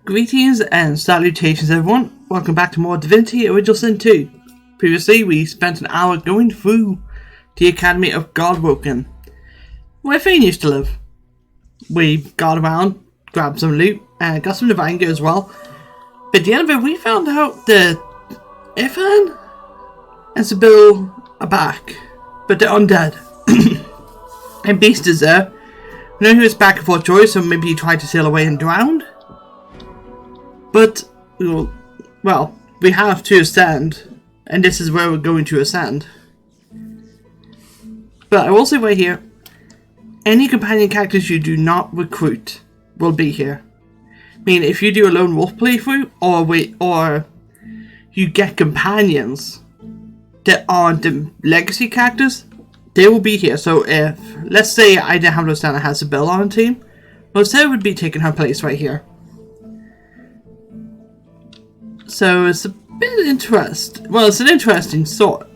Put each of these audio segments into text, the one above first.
Greetings and salutations everyone, welcome back to more Divinity Original Sin 2. Previously we spent an hour going through the Academy of Godwoken, where Fane used to live. We got around, grabbed some loot, and got some divine gear as well. But at the end of it we found out that Ifan and Sybil are back, but they're undead. And Beast is there. We know he was back and forth choice, so maybe he tried to sail away and drowned. But, well, we have to ascend, and this is where we're going to ascend. But I will say right here, any companion characters you do not recruit will be here. I mean, if you do a lone wolf playthrough, or you get companions that aren't the legacy characters, they will be here. So if, let's say I didn't have Rosanna that has a bill on the team, Rosanna would be taking her place right here. So it's a bit interesting. Well, it's an interesting thought.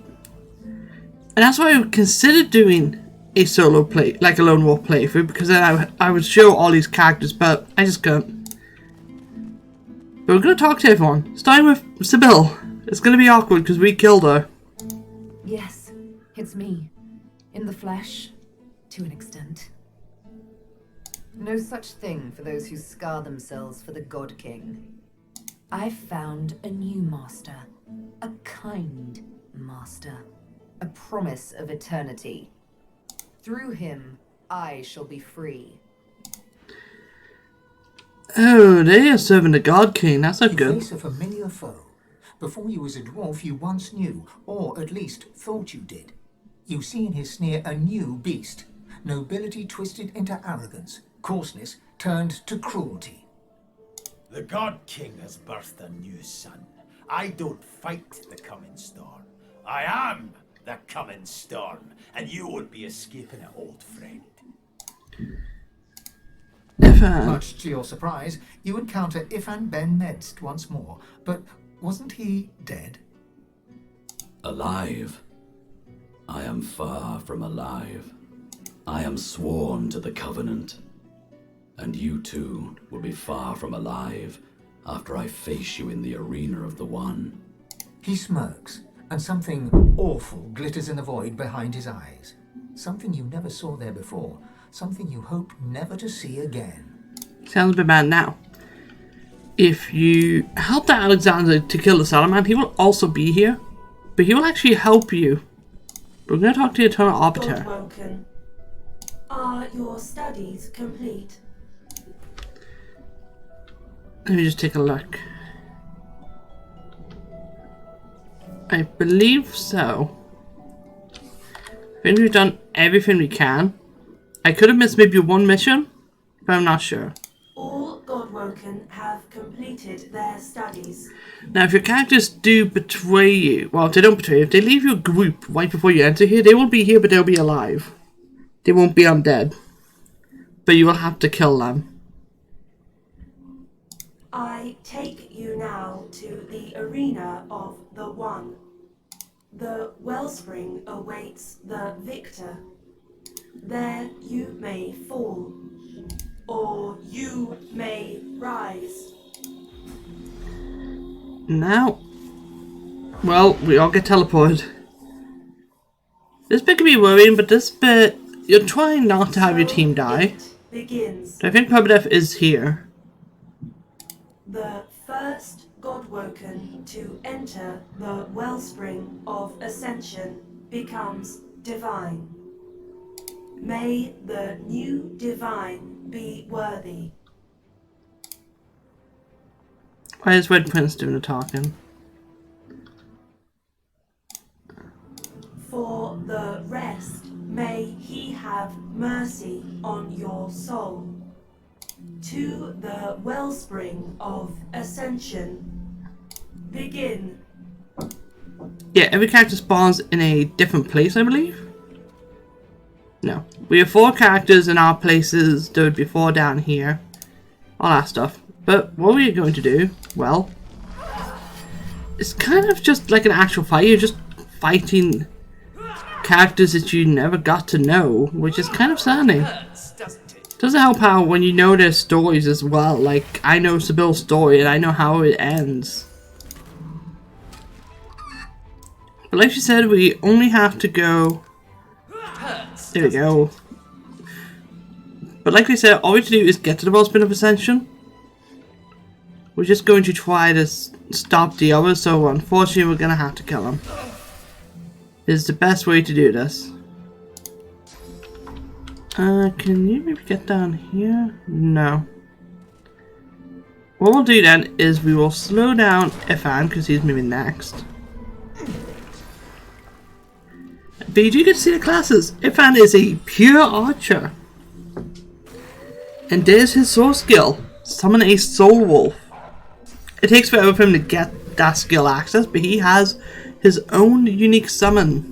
And that's why I would consider doing a solo play, like a lone wolf playthrough, because then I would show all these characters, but I just couldn't. But we're going to talk to everyone, starting with Sybil. It's going to be awkward because we killed her. Yes, it's me. In the flesh, to an extent. No such thing for those who scar themselves for the God King. I've found a new master. A kind master. A promise of eternity. Through him, I shall be free. Oh, they are serving the God King. That's not good. You face a familiar foe. Before you was a dwarf, you once knew, or at least thought you did. You see in his sneer a new beast. Nobility twisted into arrogance. Coarseness turned to cruelty. The God King has birthed a new son. I don't fight the coming storm. I am the coming storm, and you won't be escaping it, old friend. Ifan. Much to your surprise, you encounter Ifan Ben Medst once more. But wasn't he dead? Alive? I am far from alive. I am sworn to the Covenant. And you too will be far from alive after I face you in the arena of the One. He smirks, and something awful glitters in the void behind his eyes. Something you never saw there before. Something you hope never to see again. Sounds a bit bad now. If you help that Alexander to kill the Salaman, he will also be here. But he will actually help you. We're going to talk to the Eternal Arbiter. Godwoken, are your studies complete? Let me just take a look. I believe so. I think we've done everything we can. I could have missed maybe one mission, but I'm not sure. All Godwoken have completed their studies. Now, if your characters do betray you, well, if they don't betray you, if they leave your group right before you enter here, they will be here, but they'll be alive. They won't be undead. But you will have to kill them. I take you now to the arena of the One. The wellspring awaits the victor. There you may fall, or you may rise. Now, well, we all get teleported. This bit can be worrying, but this bit, you're trying not to have your team die. Begins. I think Permadeath is here. The first Godwoken to enter the wellspring of ascension becomes divine. May the new divine be worthy. Why is Red Prince doing the talking? For the rest, may he have mercy on your soul. To the wellspring of ascension, begin. Yeah, every character spawns in a different place, I believe. No. We have 4 characters in our places. There would be 4 down here. All that stuff. But what we're going to do, well, it's kind of just like an actual fight. You're just fighting characters that you never got to know, which is kind of saddening. Doesn't help how when you know their stories as well. Like, I know Sibyl's story and I know how it ends. But like she said, we only have to go... There we go. But like we said, all we have to do is get to the Wellspring of Ascension. We're just going to try to stop the others, so unfortunately we're going to have to kill him. Is the best way to do this. Can you maybe get down here? No. What we'll do then is we will slow down Ifan because he's moving next. But you do get to see the classes. Ifan is a pure archer. And there's his soul skill. Summon a soul wolf. It takes forever for him to get that skill access, but he has his own unique summon.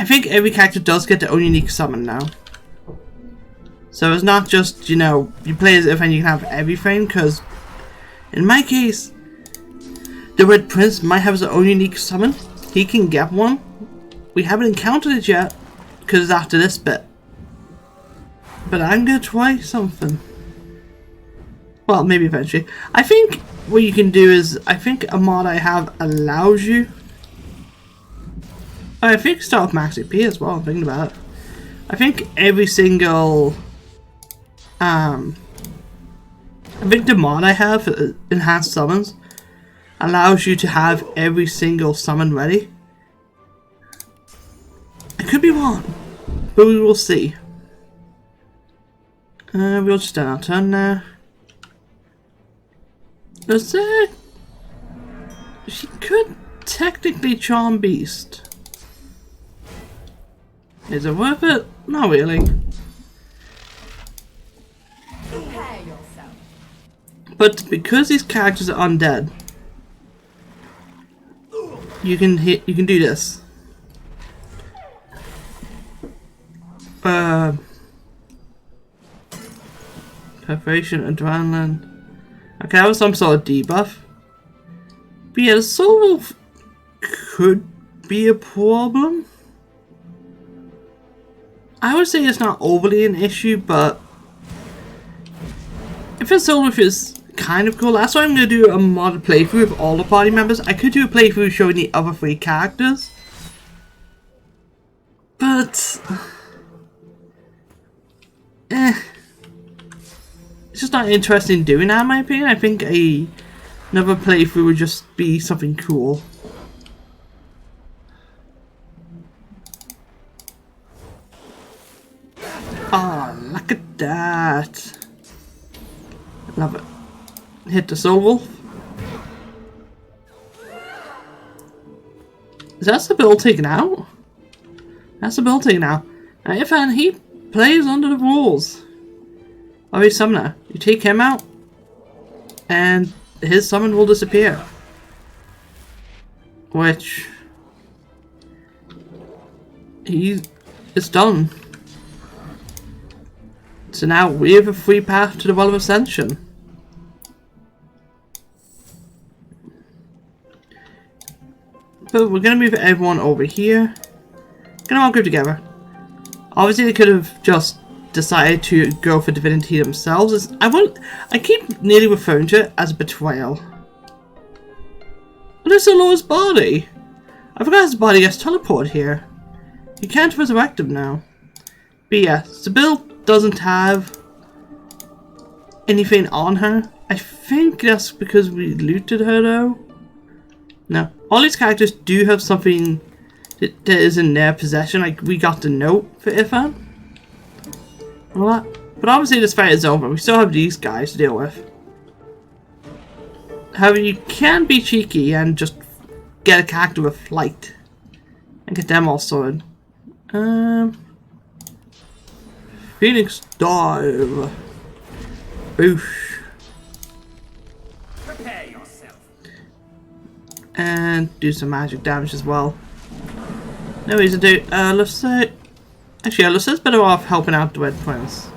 I think every character does get their own unique summon now. So it's not just, you know, you play as if and you can have everything, because in my case, the Red Prince might have his own unique summon. He can get one. We haven't encountered it yet, because it's after this bit. But I'm going to try something. Well, maybe eventually. I think what you can do is, I think a mod I have allows you... I think start with max AP as well, I'm thinking about it. I think every single... I think the mod I have, Enhanced Summons, allows you to have every single summon ready. I could be wrong, but we will see. We'll just end our turn now. Let's say... She could technically Charm Beast. Is it worth it? Not really. Prepare yourself. But because these characters are undead, you can do this. Preparation, adrenaline. Okay, that was some sort of debuff. But yeah, the Soul Wolf could be a problem. I would say it's not overly an issue, but if a Soul Wolf is kind of cool, that's why I'm going to do a modded playthrough with all the party members. I could do a playthrough showing the other 3 characters, but it's just not interesting doing that in my opinion. I think another playthrough would just be something cool. Oh, look at that. Love it. Hit the Soul Wolf. Is that the bill taken out? That's the bill taken out. Now, Ifan, he plays under the rules of a summoner. You take him out, and his summon will disappear. Which... it's done. So now we have a free path to the Well of Ascension. But we're going to move everyone over here. Gonna all go together. Obviously they could have just decided to go for Divinity themselves. I keep nearly referring to it as a betrayal. But it's Lord's body. I forgot his body gets teleported here. You can't resurrect him now. But yeah, Sibyl doesn't have anything on her. I think that's because we looted her though. No, all these characters do have something that is in their possession. Like we got the note for Ifan. All that. But obviously this fight is over. We still have these guys to deal with. However, you can be cheeky and just get a character with flight and get them all sorted. Phoenix dive. Boosh. Prepare yourself. And do some magic damage as well. No reason to. Let's say. Actually, let's say it's better off helping out the Red Prince.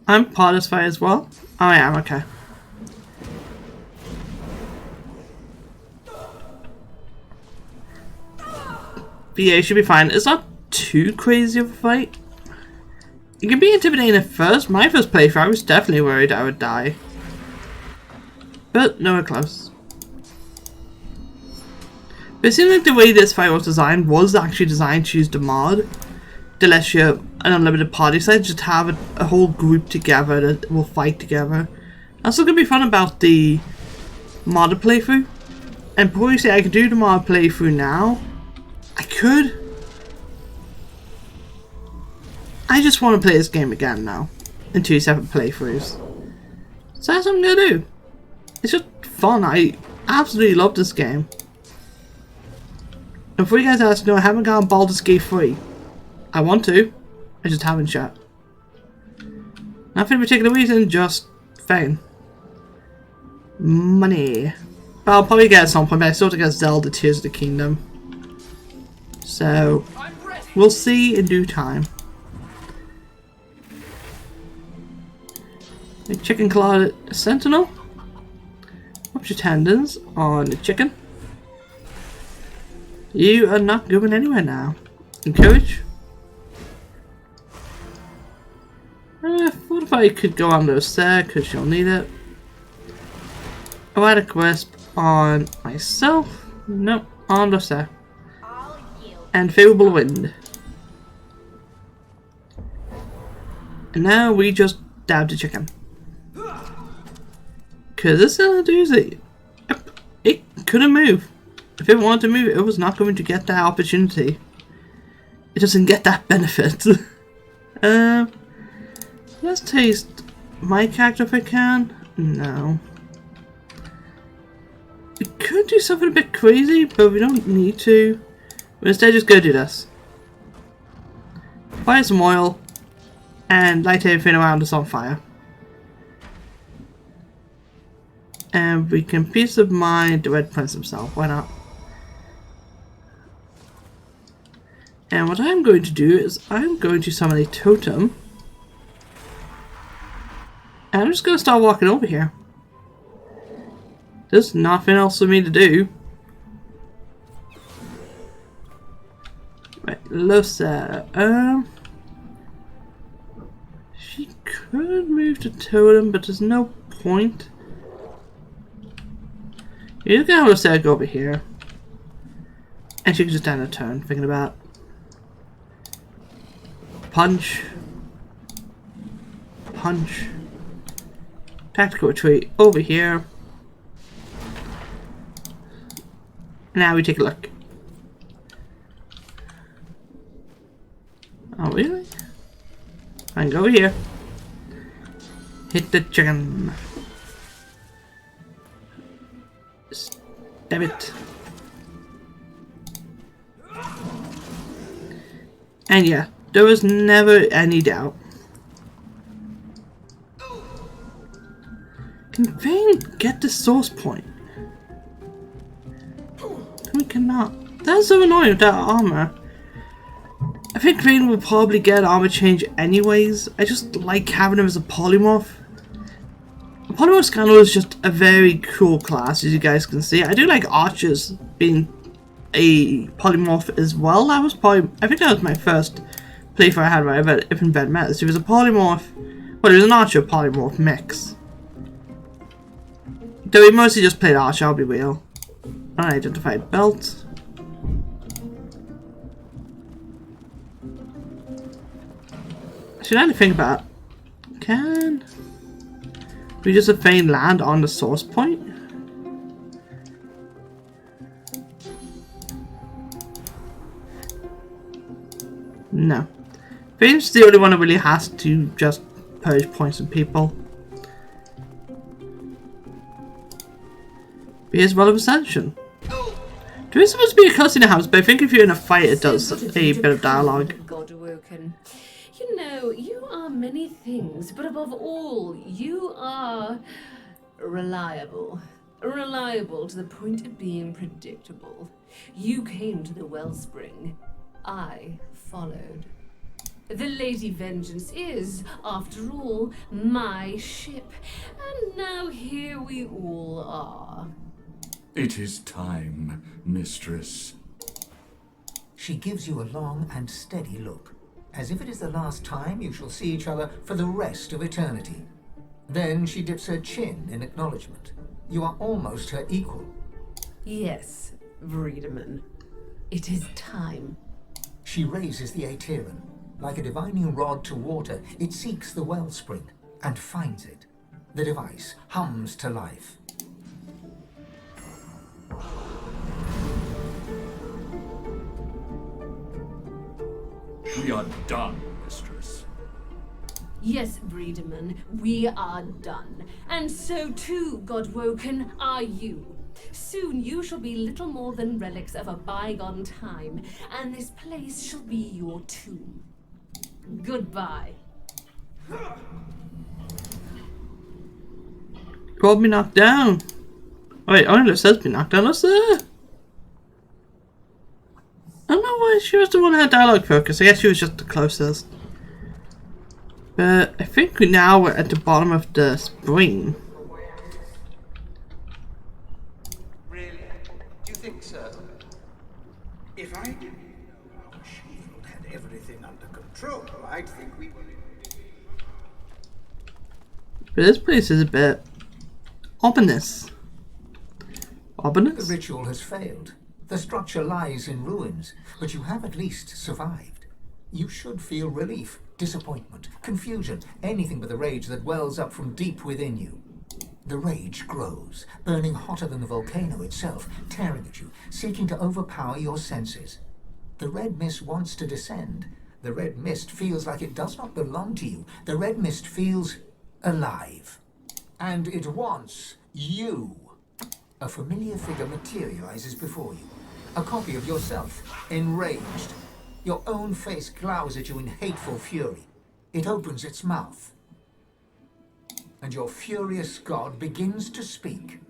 I'm part of this fight as well. Oh, I am, okay. But yeah, it should be fine. It's not too crazy of a fight. It can be intimidating at first. My first playthrough, I was definitely worried I would die. But nowhere close. But it seems like the way this fight was designed was actually designed to use the mod. To let you an unlimited party size, just have a whole group together that will fight together. That's what's going to be fun about the modded playthrough. And before you say I could do the mod playthrough now, I could. I just want to play this game again now, in 2 separate playthroughs. So that's what I'm going to do. It's just fun. I absolutely love this game. And for you guys ask, no, I haven't got Baldur's Gate 3. I want to. I just haven't yet. Not for any particular reason, just fame. Money. But I'll probably get it at some point, but I still have to get Zelda Tears of the Kingdom. So, we'll see in due time. A chicken claw sentinel. What's your tendons on the chicken? You are not going anywhere now. Encourage. What if I could go on those there, because you'll need it. Erratic Wisp on myself. Nope, on those there. And Favorable Wind. And now we just dab the chicken. Because this is a doozy. It couldn't move. If it wanted to move, it was not going to get that opportunity. It doesn't get that benefit. Let's taste my character if I can. No. We could do something a bit crazy, but we don't need to. We'll instead just go do this. Fire some oil and light everything around us on fire. And we can peace of mind the Red Prince himself. Why not? And what I'm going to do is I'm going to summon a totem. And I'm just going to start walking over here. There's nothing else for me to do. Right, Losa. She could move the totem, but there's no point. You're gonna have to go over here. And she can just end her turn, thinking about punch. Punch. Tactical retreat over here. Now we take a look. Oh really? I can go over here. Hit the chicken. Stab it. And yeah, there was never any doubt. Can Vayne get the source point? We cannot. That's so annoying with that armor. I think Vayne will probably get an armor change anyways. I just like having him as a polymorph. A polymorph Scandal is just a very cool class, as you guys can see. I do like archers being a polymorph as well. That was probably, I think that was my first playthrough I had where I read If in Bed Matters. It was a polymorph, well, it was an archer polymorph mix. Though we mostly just played archer, I'll be real. Unidentified belt. Should I think about, can we just Vayne land on the source point? No. Vayne's the only one that really has to just purge points of people. Here's Well of Ascension. There is supposed to be a cuss in the house, but I think if you're in a fight it does a bit of dialogue. God awoken. You know, you are many things, but above all, you are reliable. Reliable to the point of being predictable. You came to the wellspring. I followed. The Lady Vengeance is, after all, my ship. And now here we all are. It is time, mistress. She gives you a long and steady look, as if it is the last time you shall see each other for the rest of eternity. Then she dips her chin in acknowledgement. You are almost her equal. Yes, Vredeman. It is time. She raises the Aetherin. Like a divining rod to water, it seeks the wellspring and finds it. The device hums to life. We are done, mistress. Yes, Vredeman, we are done. And so too, Godwoken, are you. Soon you shall be little more than relics of a bygone time, and this place shall be your tomb. Goodbye. Could be knocked down. Oh, wait, I know says be knocked down. What's that? I don't know why she was the one that had dialogue focus. I guess she was just the closest. But I think now we're at the bottom of the spring. Really? Do you think so? If I didn't know our shield had everything under control, I'd think we were... But this place is a bit ominous. Ominous? The ritual has failed. The structure lies in ruins, but you have at least survived. You should feel relief, disappointment, confusion, anything but the rage that wells up from deep within you. The rage grows, burning hotter than the volcano itself, tearing at you, seeking to overpower your senses. The red mist wants to descend. The red mist feels like it does not belong to you. The red mist feels alive. And it wants you. A familiar figure materializes before you. A copy of yourself, enraged. Your own face glowers at you in hateful fury. It opens its mouth. And your furious god begins to speak.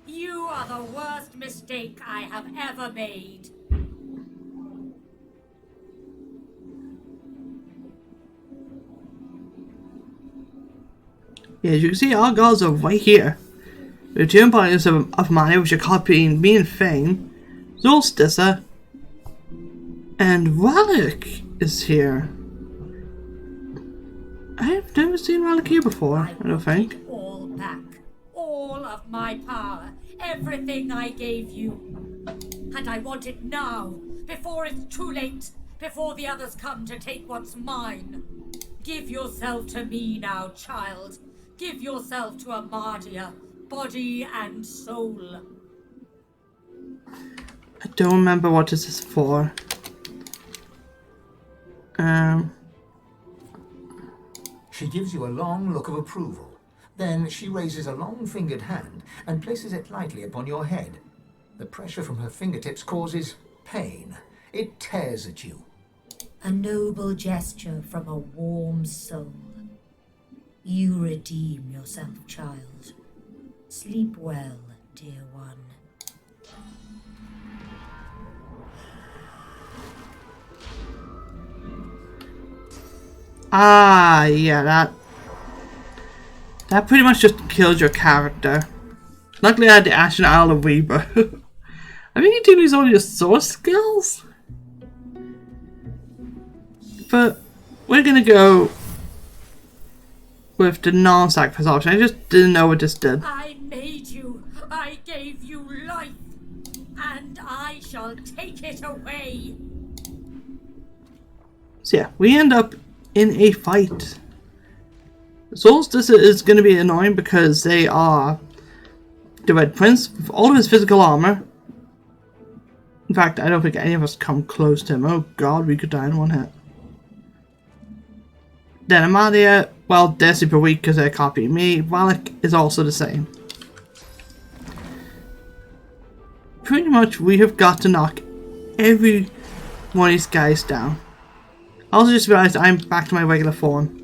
You are the worst mistake I have ever made. Yeah, as you can see, our gods are right here. The two embodiments of mana which are copying me and Fane, Solstice, and Relic is here. I've never seen Relic here before, I don't think. All back. All of my power. Everything I gave you. And I want it now, before it's too late, before the others come to take what's mine. Give yourself to me now, child. Give yourself to Amadia, body and soul. I don't remember what this is for. She gives you a long look of approval. Then she raises a long-fingered hand and places it lightly upon your head. The pressure from her fingertips causes pain. It tears at you. A noble gesture from a warm soul. You redeem yourself, child. Sleep well, dear one. Ah, yeah, that pretty much just killed your character. Luckily I had the Ashen Isle of Weaver. I think you do lose all your source skills. But we're gonna go with the non-sacrifice option. I just didn't know what this did. I made you. I gave you life. And I shall take it away. So yeah, we end up in a fight. Solstice is going to be annoying because they are the Red Prince with all of his physical armor. In fact, I don't think any of us come close to him. Oh god, we could die in one hit. Then Amadia, well, they're super weak because they're copying me. Valak is also the same. Pretty much we have got to knock every one of these guys down. I also just realized I'm back to my regular form.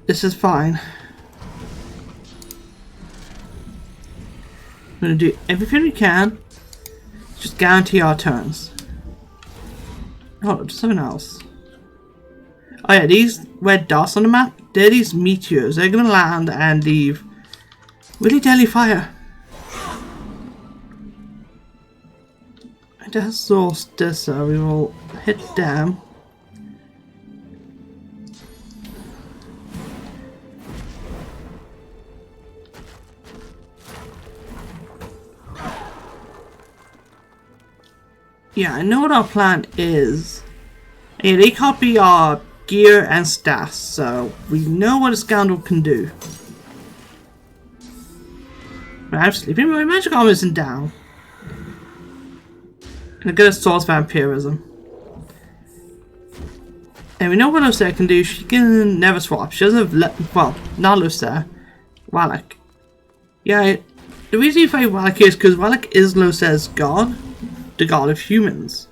This is fine. I'm gonna do everything we can. Just guarantee our turns. Oh, there's something else. Oh yeah, these red dots on the map, they're these meteors. They're gonna land and leave really deadly fire. I just saw this, so we will hit them. Yeah, I know what our plan is. Yeah, they copy our gear and stats, so we know what a scoundrel can do. But I'm sleeping, my magic armor isn't down. And a good source vampirism. And we know what Lucille can do. She can never swap. She doesn't have well, not Lucille. Wallach. Yeah, the reason you fight Wallach is because Wallach is Lucille's god. The god of humans.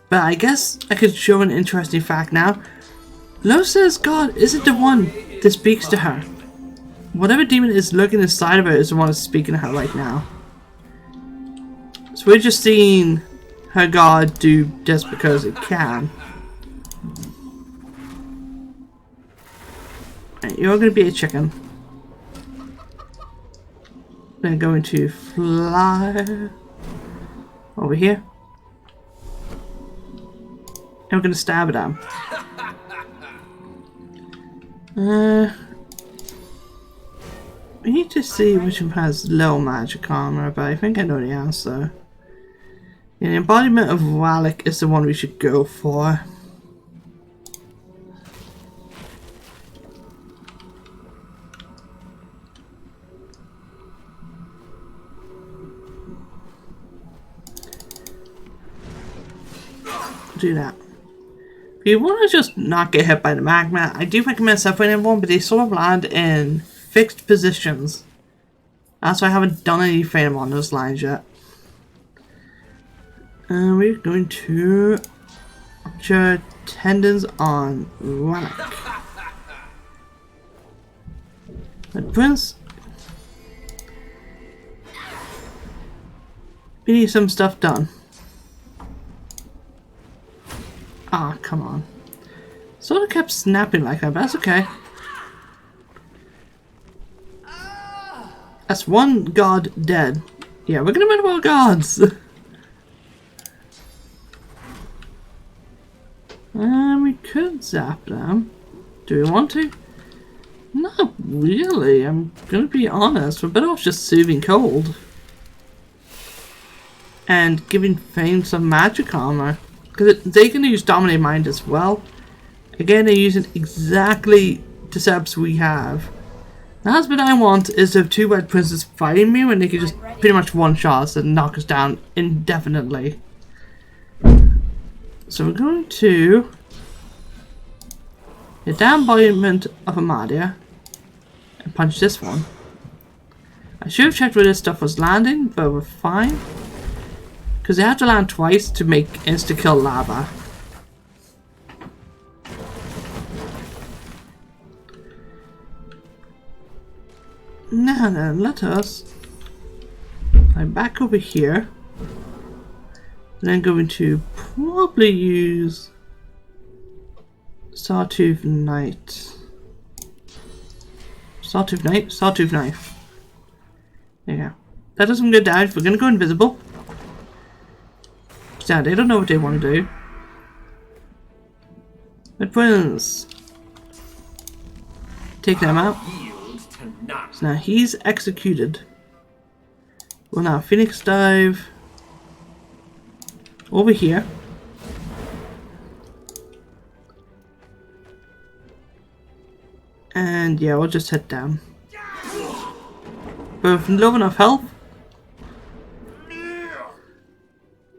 But I guess I could show an interesting fact now. Lucille's god isn't the one that speaks to her. Whatever demon is looking inside of her is the one that's speaking to her right now. So we're just seeing her god do just because it can. Right, you're going to be a chicken. Then going to fly over here. And we're going to stab at him. We need to see which one has low magic armor, but I think I know the answer. Yeah, the embodiment of Wallach is the one we should go for. Do that. If you want to just not get hit by the magma, I do recommend separating everyone, but they sort of land in fixed positions. That's why I haven't done anything on those lines yet. And we're going to rupture tendons on Wallach. But Prince, we need some stuff done. Ah, come on. Sort of kept snapping like that, but that's okay. That's one god dead. Yeah, we're gonna murder our gods. And we could zap them. Do we want to? Not really. I'm gonna be honest. We're better off just soothing cold. And giving Fame some magic armor. Because they can use Dominate Mind as well. Again, they're using exactly the setups we have. The husband I want is to have two Red Princes fighting me when they can just pretty much one-shot us and knock us down indefinitely. So we're going to hit the embodiment of Amadia and punch this one. I should have checked where this stuff was landing, but we're fine. Because they have to land twice to make insta-kill lava. Now then, let us climb back over here. And then going to probably use Sawtooth Knight. Sawtooth Knight? Sawtooth Knife. There you go. That does some good damage. We're going to go invisible. Yeah, they don't know what they want to do. The Prince. Take them out. So now he's executed. Well, now Phoenix Dive over here. And yeah, we'll just head down. But with low enough health.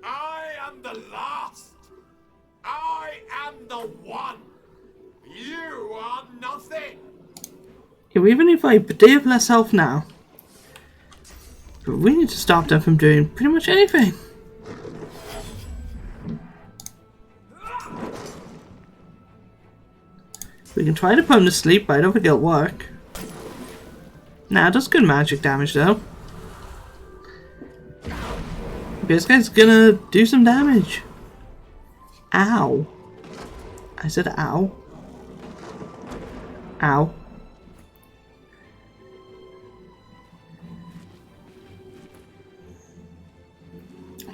I am the last. I am the one. You are nothing. Yeah, we even fight, but they have less health now. But we need to stop them from doing pretty much anything. We can try to put him to sleep, but I don't think it'll work. Nah, it does good magic damage though. Okay, this guy's gonna do some damage. Ow. I said ow. Ow.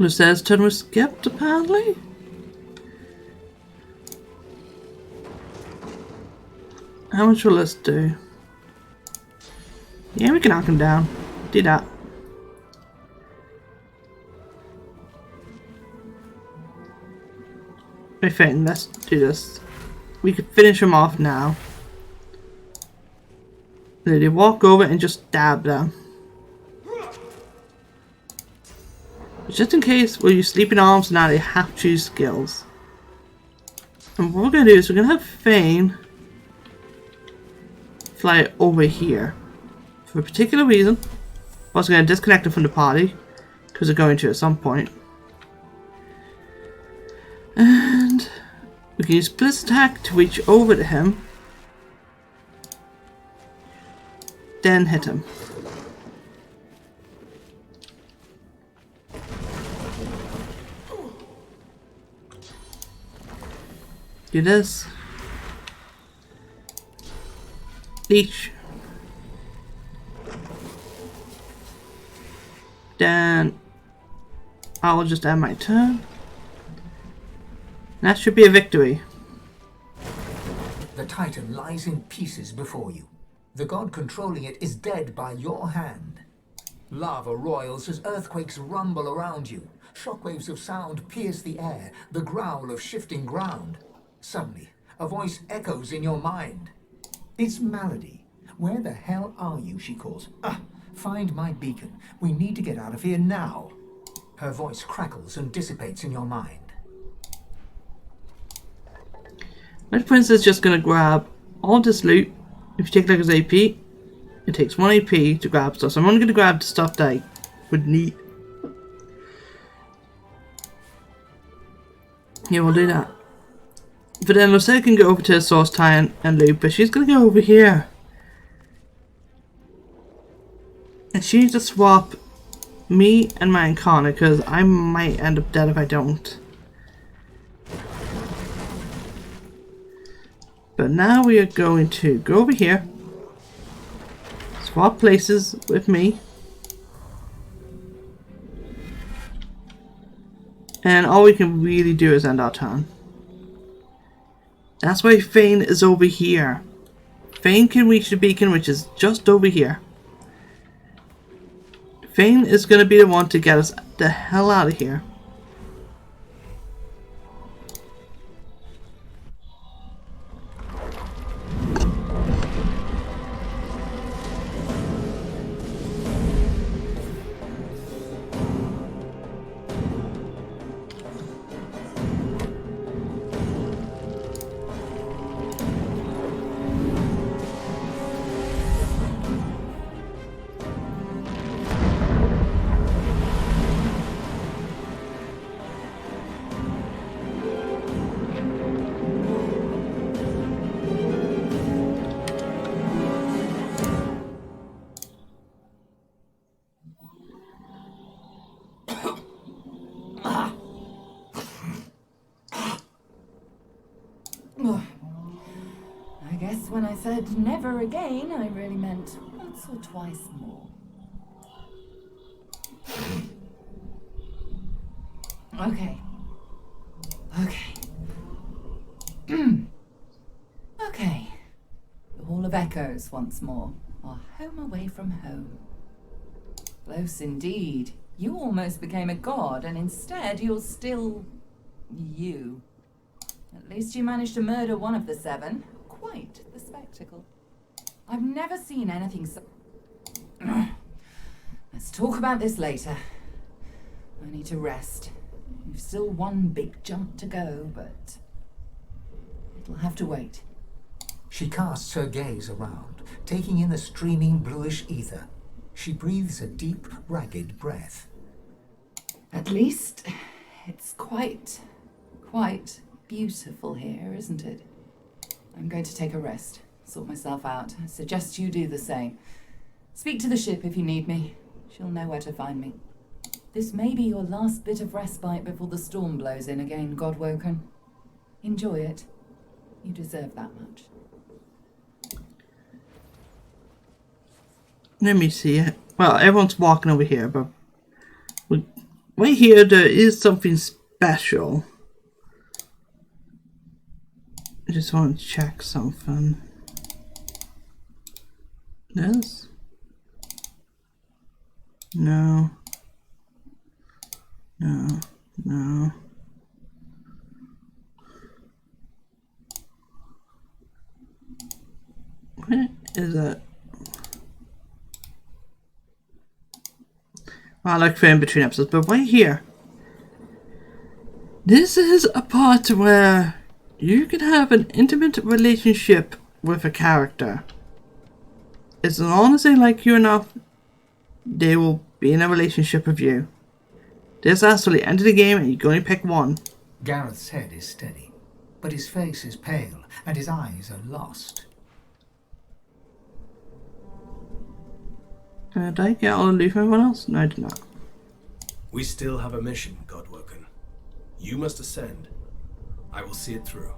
Lucette's turn was skipped, apparently. How much will this do? Yeah, we can knock him down. Do that. I think let's do this. We could finish him off now. Literally walk over and just stab them. Just in case, we'll use sleeping arms. Now they have to choose skills. And what we're gonna do is we're gonna have Fane fly over here for a particular reason. I'm also gonna disconnect him from the party because we're going to at some point. And we can use Blitz attack to reach over to him, then hit him. Do this. Leech. Then I'll just end my turn. That should be a victory. The Titan lies in pieces before you. The god controlling it is dead by your hand. Lava roils as earthquakes rumble around you. Shockwaves of sound pierce the air, the growl of shifting ground. Suddenly, a voice echoes in your mind. It's Malady. Where the hell are you, she calls. Find my beacon. We need to get out of here now. Her voice crackles and dissipates in your mind. My prince is just gonna grab all this loot. If you take like his AP, it takes 1 AP to grab stuff. So I'm only gonna grab the stuff that I would need. Yeah, we'll do that. But then Lucette can go over to the source tie and loot, but she's gonna go over here. And she needs to swap me and my Incarnate, because I might end up dead if I don't. But now we are going to go over here, swap places with me, and all we can really do is end our turn. That's why Fane is over here. Fane can reach the beacon, which is just over here. Fane is going to be the one to get us the hell out of here. I guess when I said never again, I really meant once or twice more. Okay. Okay. The Hall of Echoes once more. Our home away from home. Close indeed. You almost became a god, and instead you're still... you. At least you managed to murder one of the 7. Quite the spectacle. I've never seen anything so... Let's talk about this later. I need to rest. We've still one big jump to go, but... it'll have to wait. She casts her gaze around, taking in the streaming bluish ether. She breathes a deep, ragged breath. At least it's quite beautiful here, isn't it? I'm going to take a rest, sort myself out. I suggest you do the same. Speak to the ship if you need me. She'll know where to find me. This may be your last bit of respite before the storm blows in again, Godwoken. Enjoy it. You deserve that much. Let me see. Well, everyone's walking over here, but right here there is something special. I just want to check something. This? No. No. No. Where is it? I like film between episodes, but right here. This is a part where you can have an intimate relationship with a character. As long as they like you enough, they will be in a relationship with you. This lasts till the end of the game and you can only pick one. Gareth's head is steady, but his face is pale and his eyes are lost. Did I get all the loot from everyone else? No, I did not. We still have a mission, Godwoken. You must ascend. I will see it through.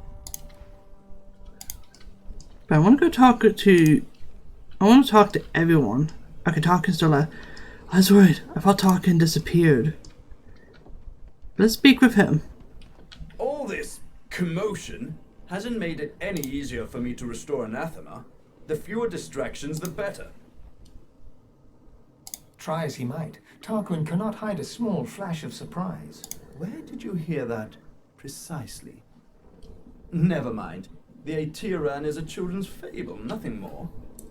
But I want to go talk to... I want to talk to everyone. Okay, Tarkin's still there. I was worried. I thought Tarkin disappeared. Let's speak with him. All this commotion hasn't made it any easier for me to restore anathema. The fewer distractions, the better. Try as he might, Tarquin cannot hide a small flash of surprise. Where did you hear that precisely? Never mind. The Aetiran is a children's fable, nothing more.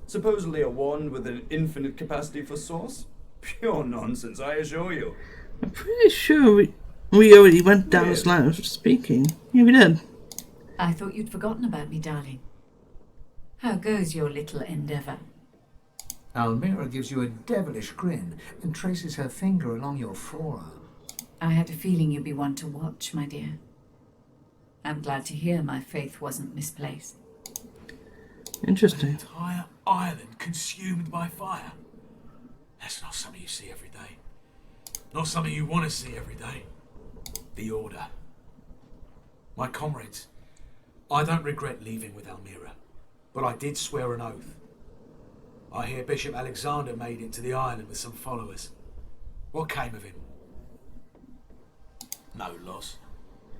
Supposedly a wand with an infinite capacity for source? Pure nonsense, I assure you. I'm pretty sure we already went down this line of speaking. Yeah, we did. I thought you'd forgotten about me, darling. How goes your little endeavour? Almira gives you a devilish grin and traces her finger along your forearm. I had a feeling you'd be one to watch, my dear. I'm glad to hear my faith wasn't misplaced. Interesting. An entire island consumed by fire. That's not something you see every day. Not something you want to see every day. The Order. My comrades, I don't regret leaving with Almira, but I did swear an oath. I hear Bishop Alexander made it to the island with some followers. What came of him? No loss.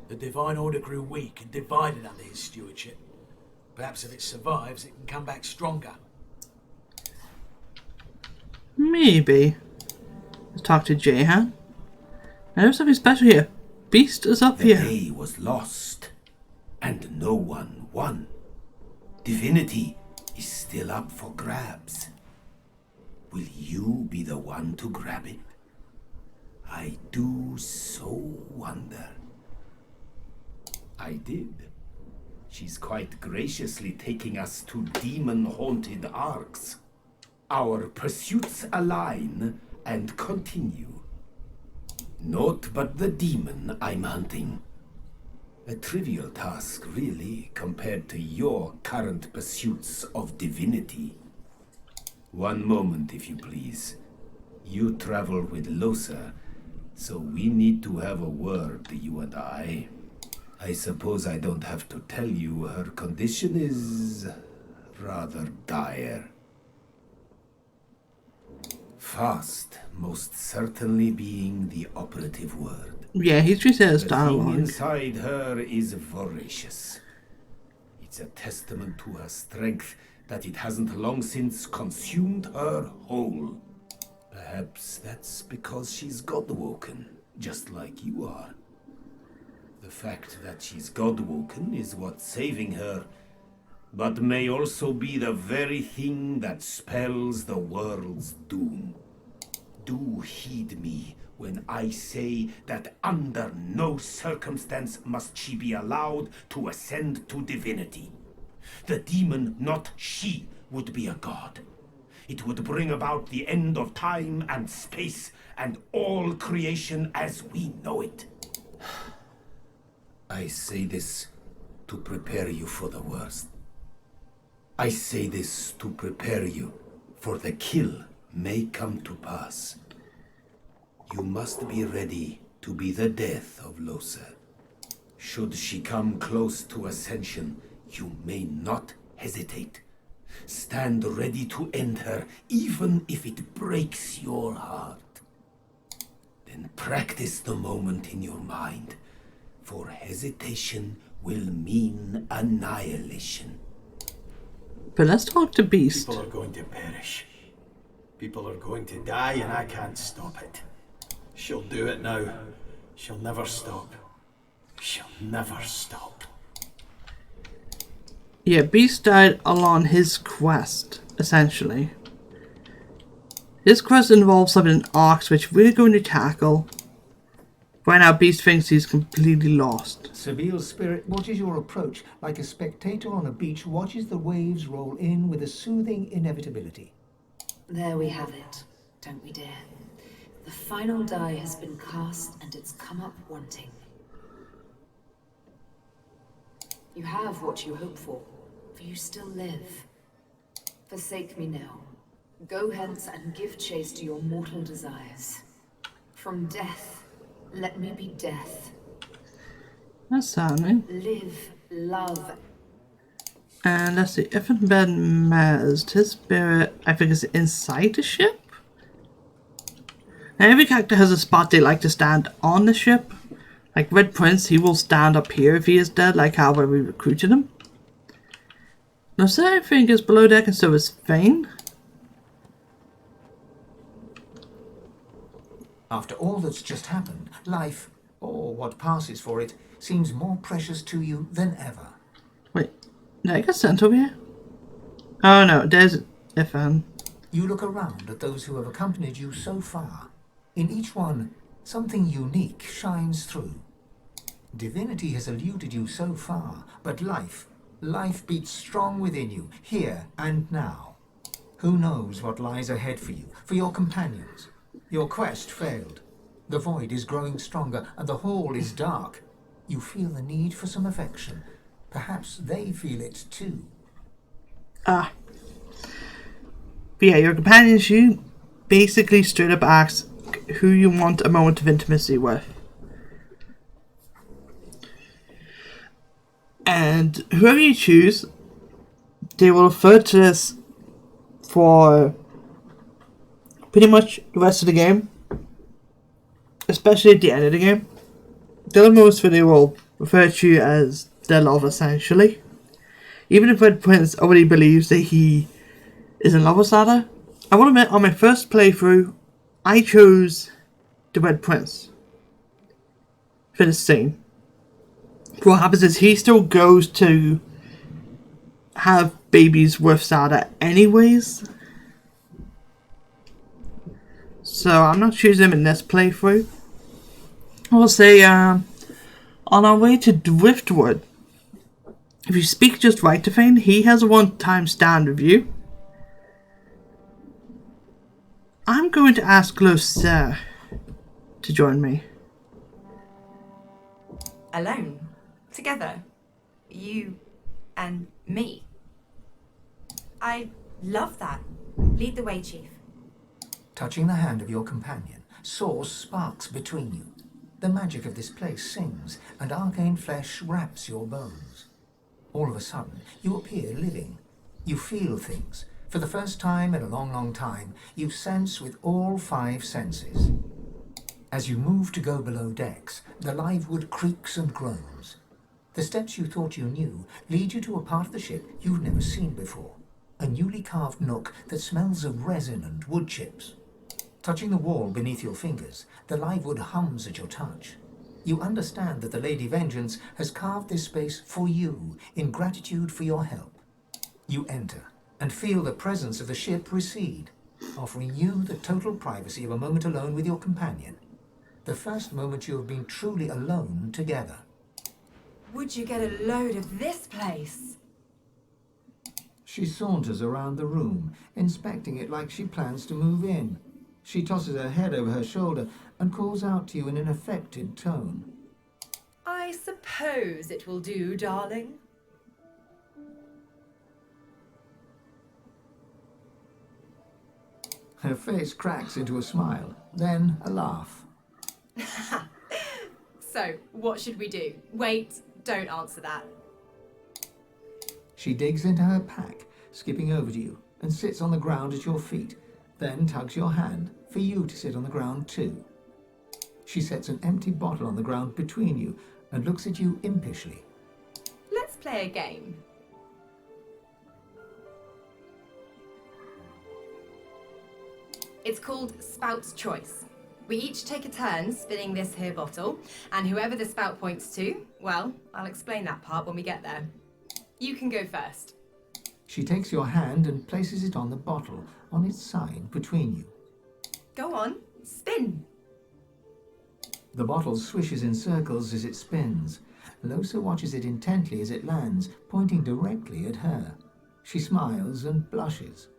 The Divine Order grew weak and divided under his stewardship. Perhaps if it survives, it can come back stronger. Maybe. Let's talk to Jehan. Now there's something special here. Beast is up here. The day was lost, and no one won. Divinity is still up for grabs. Will you be the one to grab it? I do so wonder. I did. She's quite graciously taking us to demon-haunted arcs. Our pursuits align and continue. Naught but the demon I'm hunting. A trivial task, really, compared to your current pursuits of divinity. One moment, if you please. You travel with Losa, so we need to have a word, you and I. I suppose I don't have to tell you her condition is rather dire. Fast, most certainly being the operative word. Yeah, he's just says The dialogue. thing inside her is voracious. It's a testament to her strength that it hasn't long since consumed her whole. Perhaps that's because she's God-woken, just like you are. The fact that she's God-woken is what's saving her, but may also be the very thing that spells the world's doom. Do heed me when I say that under no circumstance must she be allowed to ascend to divinity. The demon, not she, would be a god. It would bring about the end of time and space and all creation as we know it. I say this to prepare you for the worst. I say this to prepare you for the kill may come to pass. You must be ready to be the death of Losa. Should she come close to ascension, you may not hesitate. Stand ready to end her, even if it breaks your heart. Then practice the moment in your mind, for hesitation will mean annihilation. But let's talk to Beast. People are going to perish. People are going to die, and I can't stop it. She'll do it now. She'll never stop. She'll never stop. Yeah, Beast died along his quest, essentially. His quest involves something in arcs which we're going to tackle. Right now, Beast thinks he's completely lost. Sabile's spirit watches your approach like a spectator on a beach watches the waves roll in with a soothing inevitability. There we have it, don't we, dear? The final die has been cast and it's come up wanting. You have what you hope for you still live. Forsake me now. Go hence and give chase to your mortal desires. From death, let me be death. That's sounding. Live, love. And let's see, if in bed Mez, his spirit, I think, is inside the ship. Now, every character has a spot they like to stand on the ship. Like Red Prince, he will stand up here if he is dead, like how we recruited him. Now, I think is below deck, and so is Fane. After all that's just happened, life, or what passes for it, seems more precious to you than ever. Wait, did I get sent over here? Oh no, there's FN. You look around at those who have accompanied you so far. In each one, something unique shines through. Divinity has eluded you so far, but life beats strong within you, here and now. Who knows what lies ahead for you, for your companions? Your quest failed. The void is growing stronger, and the hall is dark. You feel the need for some affection. Perhaps they feel it too. But yeah, your companions, you basically straight up ask who you want a moment of intimacy with. And whoever you choose, they will refer to this for pretty much the rest of the game. Especially at the end of the game. The other moments where they will refer to you as their love, essentially. Even if Red Prince already believes that he is in love with Sada. I want to admit, on my first playthrough, I chose the Red Prince for this scene. What happens is he still goes to have babies with Sada anyways. So I'm not choosing him in this playthrough. I will say, on our way to Driftwood, if you speak just right to Fane, he has a one-time stand with you. I'm going to ask Lucer to join me. Alone? Together? You and me? I love that. Lead the way, Chief. Touching the hand of your companion, source sparks between you. The magic of this place sings, and arcane flesh wraps your bones. All of a sudden, you appear living. You feel things. For the first time in a long, long time, you sense with all 5 senses. As you move to go below decks, the live wood creaks and groans. The steps you thought you knew lead you to a part of the ship you've never seen before. A newly carved nook that smells of resin and wood chips. Touching the wall beneath your fingers, the live wood hums at your touch. You understand that the Lady Vengeance has carved this space for you in gratitude for your help. You enter and feel the presence of the ship recede, offering you the total privacy of a moment alone with your companion. The first moment you have been truly alone together. Would you get a load of this place? She saunters around the room, inspecting it like she plans to move in. She tosses her head over her shoulder and calls out to you in an affected tone. I suppose it will do, darling. Her face cracks into a smile, then a laugh. So, what should we do? Wait, don't answer that. She digs into her pack, skipping over to you, and sits on the ground at your feet, then tugs your hand for you to sit on the ground too. She sets an empty bottle on the ground between you and looks at you impishly. Let's play a game. It's called Spout's Choice. We each take a turn spinning this here bottle, and whoever the spout points to, well, I'll explain that part when we get there. You can go first. She takes your hand and places it on the bottle, on its side between you. Go on, spin. The bottle swishes in circles as it spins. Losa watches it intently as it lands, pointing directly at her. She smiles and blushes.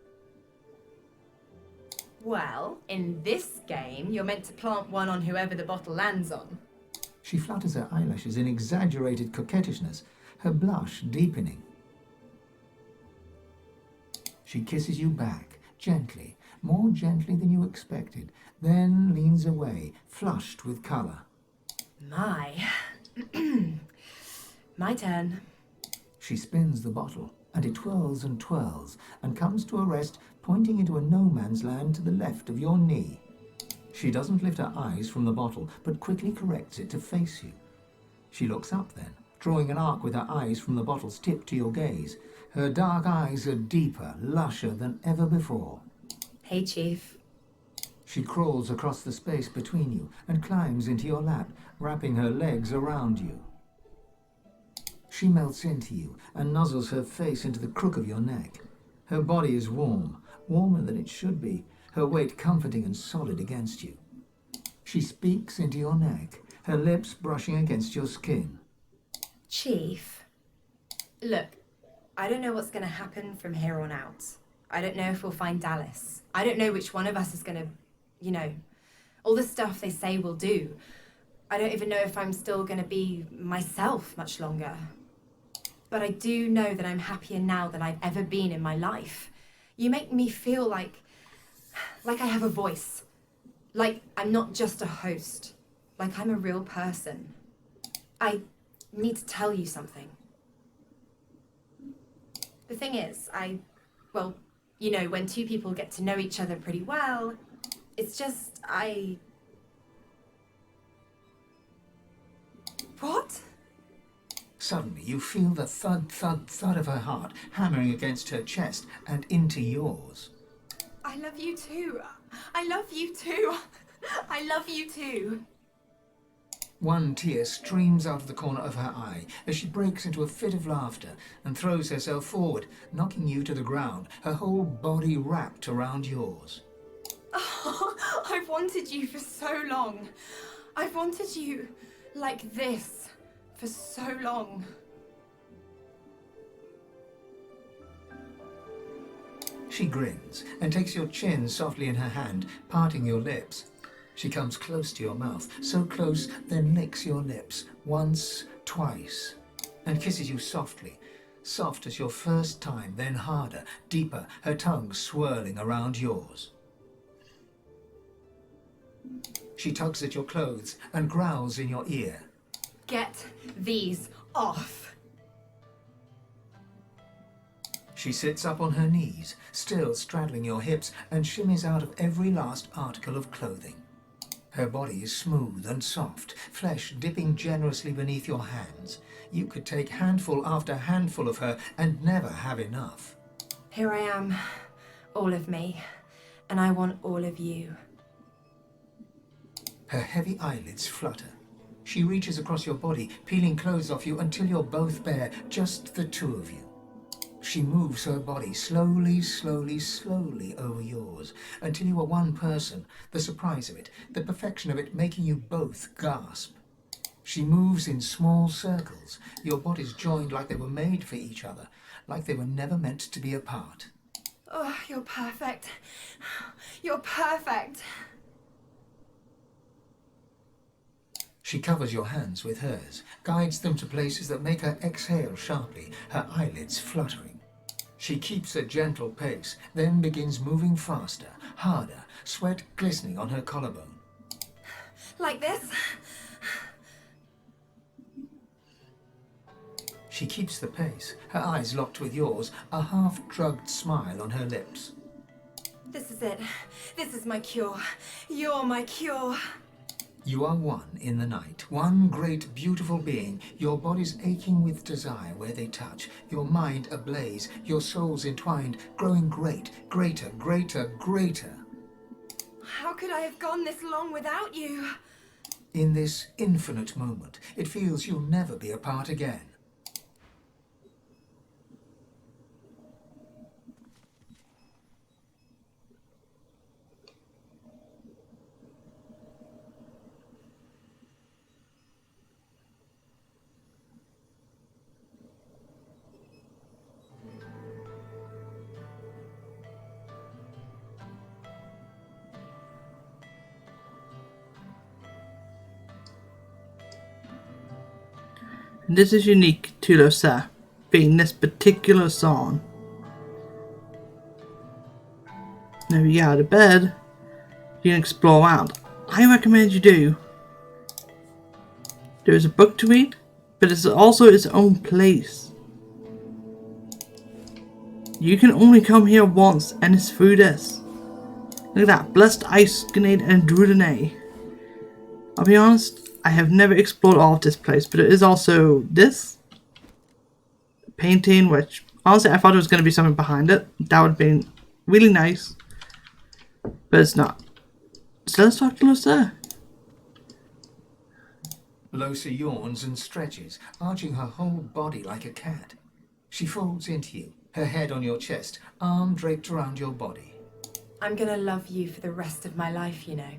Well, in this game, you're meant to plant one on whoever the bottle lands on. She flutters her eyelashes in exaggerated coquettishness, her blush deepening. She kisses you back, gently, more gently than you expected, then leans away, flushed with colour. My. My turn. She spins the bottle, and it twirls and comes to a rest, pointing into a no-man's land to the left of your knee. She doesn't lift her eyes from the bottle, but quickly corrects it to face you. She looks up then, drawing an arc with her eyes from the bottle's tip to your gaze. Her dark eyes are deeper, lusher than ever before. Hey, Chief. She crawls across the space between you and climbs into your lap, wrapping her legs around you. She melts into you and nuzzles her face into the crook of your neck. Her body is warm, warmer than it should be, her weight comforting and solid against you. She speaks into your neck, her lips brushing against your skin. Chief, look, I don't know what's going to happen from here on out. I don't know if we'll find Dallas. I don't know which one of us is going to, all the stuff they say we'll do. I don't even know if I'm still going to be myself much longer. But I do know that I'm happier now than I've ever been in my life. You make me feel like I have a voice. Like I'm not just a host. Like I'm a real person. I need to tell you something. The thing is, when two people get to know each other pretty well, it's just, What? Suddenly, you feel the thud, thud, thud of her heart hammering against her chest and into yours. I love you too. I love you too. I love you too. One tear streams out of the corner of her eye as she breaks into a fit of laughter and throws herself forward, knocking you to the ground, her whole body wrapped around yours. Oh, I've wanted you for so long. I've wanted you like this for so long. She grins and takes your chin softly in her hand, parting your lips. She comes close to your mouth, so close, then licks your lips, once, twice, and kisses you softly, soft as your first time, then harder, deeper, her tongue swirling around yours. She tugs at your clothes and growls in your ear. Get these off. She sits up on her knees, still straddling your hips, and shimmies out of every last article of clothing. Her body is smooth and soft, flesh dipping generously beneath your hands. You could take handful after handful of her and never have enough. Here I am, all of me, and I want all of you. Her heavy eyelids flutter. She reaches across your body, peeling clothes off you until you're both bare, just the two of you. She moves her body slowly, slowly, slowly over yours, until you are one person, the surprise of it, the perfection of it making you both gasp. She moves in small circles, your bodies joined like they were made for each other, like they were never meant to be apart. Oh, you're perfect. You're perfect. She covers your hands with hers, guides them to places that make her exhale sharply, her eyelids fluttering. She keeps a gentle pace, then begins moving faster, harder, sweat glistening on her collarbone. Like this? She keeps the pace, her eyes locked with yours, a half-drugged smile on her lips. This is it. This is my cure. You're my cure. You are one in the night, one great beautiful being, your bodies aching with desire where they touch, your mind ablaze, your souls entwined, growing great, greater, greater, greater. How could I have gone this long without you? In this infinite moment, it feels you'll never be apart again. This is unique to Losa, being this particular song. Now you get out of bed, you can explore around. I recommend you do. There is a book to read, but it's also its own place. You can only come here once, and it's through this. Look at that, Blessed Ice Grenade and Druidine. I'll be honest, I have never explored all of this place, but it is also this painting, which honestly I thought there was going to be something behind it. That would have been really nice, but it's not. So let's talk to Losa. Losa yawns and stretches, arching her whole body like a cat. She folds into you, her head on your chest, arm draped around your body. I'm gonna love you for the rest of my life, you know.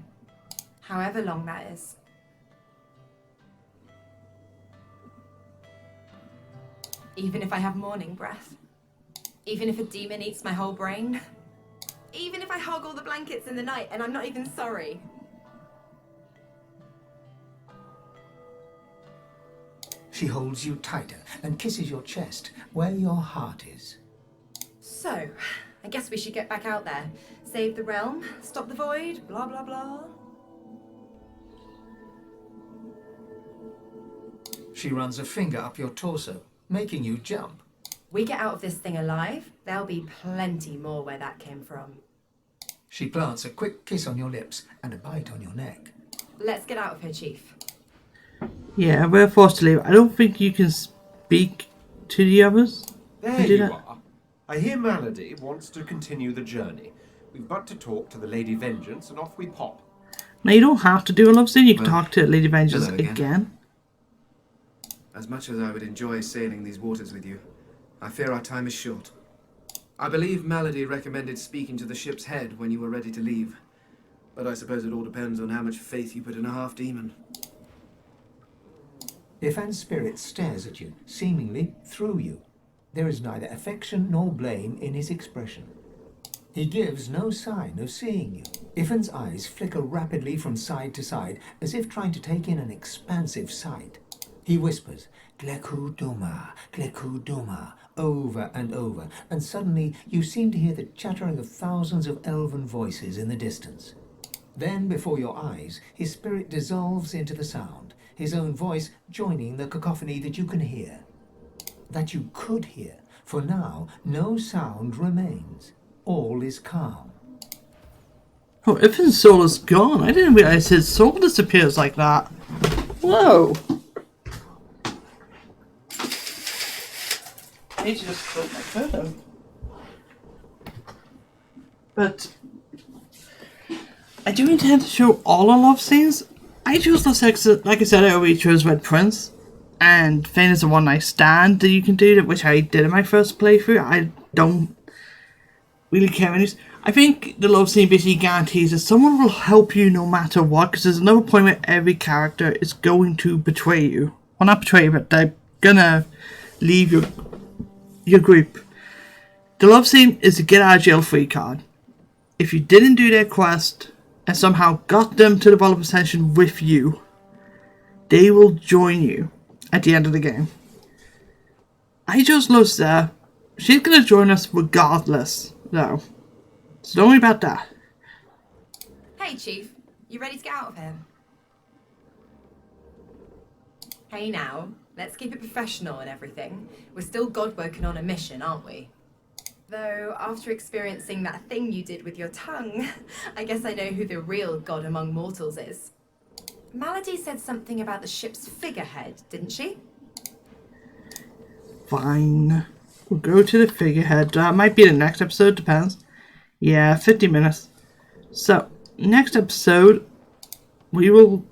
However long that is. Even if I have morning breath. Even if a demon eats my whole brain. Even if I hog all the blankets in the night and I'm not even sorry. She holds you tighter and kisses your chest, where your heart is. So, I guess we should get back out there. Save the realm, stop the void, blah blah blah. She runs a finger up your torso, making you jump. We get out of this thing alive, there'll be plenty more where that came from. She plants a quick kiss on your lips and a bite on your neck. Let's get out of here, Chief. Yeah, we're forced to leave. I don't think you can speak to the others. There you are. I hear Malady wants to continue the journey. We've but to talk to the Lady Vengeance and off we pop. Now you don't have to do a love scene, you can talk to Lady Vengeance hello again. As much as I would enjoy sailing these waters with you, I fear our time is short. I believe Malady recommended speaking to the ship's head when you were ready to leave. But I suppose it all depends on how much faith you put in a half-demon. Ifan's spirit stares at you, seemingly through you. There is neither affection nor blame in his expression. He gives no sign of seeing you. Ifan's eyes flicker rapidly from side to side, as if trying to take in an expansive sight. He whispers, Gleku Duma, over and over, and suddenly you seem to hear the chattering of thousands of elven voices in the distance. Then, before your eyes, his spirit dissolves into the sound, his own voice joining the cacophony that you can hear. That you could hear, for now no sound remains. All is calm. Oh, Ifan's soul is gone. I didn't realize his soul disappears like that. Whoa. I need to just click my photo. But I do intend to show all our love scenes. I chose love sex, like I said, I already chose Red Prince. And Fane is a one night stand that you can do, which I did in my first playthrough. I don't really care any. I think the love scene basically guarantees that someone will help you no matter what, because there's another point where every character is going to betray you. Well, not betray you, but they're gonna leave your group. The love scene is a get out of jail free card. If you didn't do their quest and somehow got them to the developer session with you, they will join you at the end of the game. I chose Lucia. She's going to join us regardless, though. So don't worry about that. Hey, Chief. You ready to get out of here? Hey now, let's keep it professional and everything. We're still God-woken on a mission, aren't we? Though, after experiencing that thing you did with your tongue, I guess I know who the real god among mortals is. Malady said something about the ship's figurehead, didn't she? Fine. We'll go to the figurehead. Might be the next episode, depends. Yeah, 50 minutes. So, next episode, we will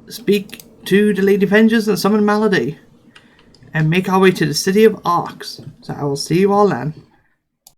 speak to the Lady Vengeance and summon Malady, and make our way to the City of Arcs. So I will see you all then.